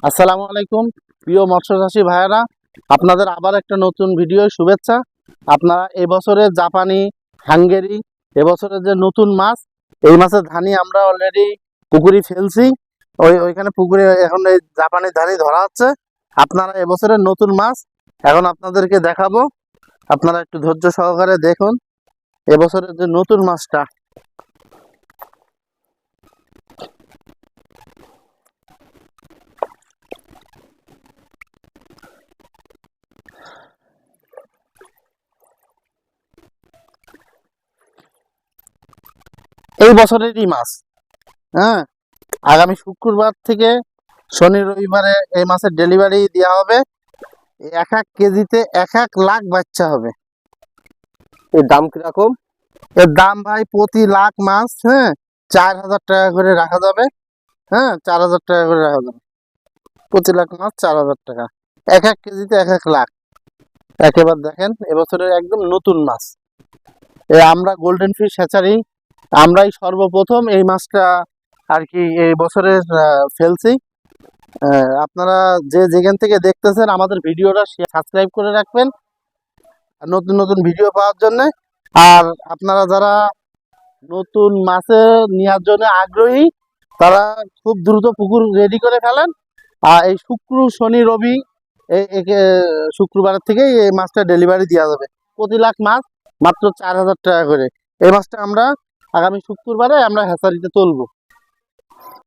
আসসালামু আলাইকুম প্রিয় মৎস্য চাষী ভাইয়েরা, আপনাদের আবার একটা নতুন ভিডিও শুভেচ্ছা। আপনারা এবছরের জাপানি হাঙ্গেরি এবছরের যে নতুন মাছ, এই মাছের ধানি আমরা অলরেডি পুকুরে ফেলছি। ওইখানে পুকুরে এখন এই জাপানি ধানি ধরা হচ্ছে। আপনারা এবছরের নতুন মাছ এখন আপনাদেরকে দেখাবো। আপনারা একটু ধৈর্য সহকারে দেখুন এবছরের যে নতুন মাছটা। এই বছরেরই মাছ। হ্যাঁ, আগামী শুক্রবার থেকে শনি রবিবারে এই মাছের ডেলিভারি দেওয়া হবে। এক এক কেজিতে 1,00,000 বাচ্চা হবে। এর দাম কিরকম? এর দাম ভাই প্রতি লাখ মাছ, হ্যাঁ, 4,000 টাকা করে রাখা যাবে। হ্যাঁ, 4,000 টাকা করে রাখা যাবে প্রতি লাখ মাছ, 4,000 টাকা। এক এক কেজিতে 1,00,000। একেবারে দেখেন এবছরের একদম নতুন মাছ। আমরা গোল্ডেন ফিশ হ্যাচারি আমরাই সর্বপ্রথম এই মাছটা আর কি এই বছরে ফেলছি। আপনারা যে যেখান থেকে দেখতেছেন আমাদের ভিডিওটা সাবস্ক্রাইব করে রাখবেন নতুন নতুন ভিডিও পাওয়ার জন্য। আর আপনারা যারা নতুন মাছে নেওয়ার জন্য আগ্রহী, তারা খুব দ্রুত পুকুর রেডি করে ফেলেন। আর এই শুক্র শনি রবি শুক্রবারের থেকেই এই মাছটা ডেলিভারি দেওয়া যাবে। প্রতি লাখ মাছ মাত্র 4,000 টাকা করে। এই মাছটা আমরা আগামী শুক্রবারে আমরা হ্যাচারিতে তুলবো।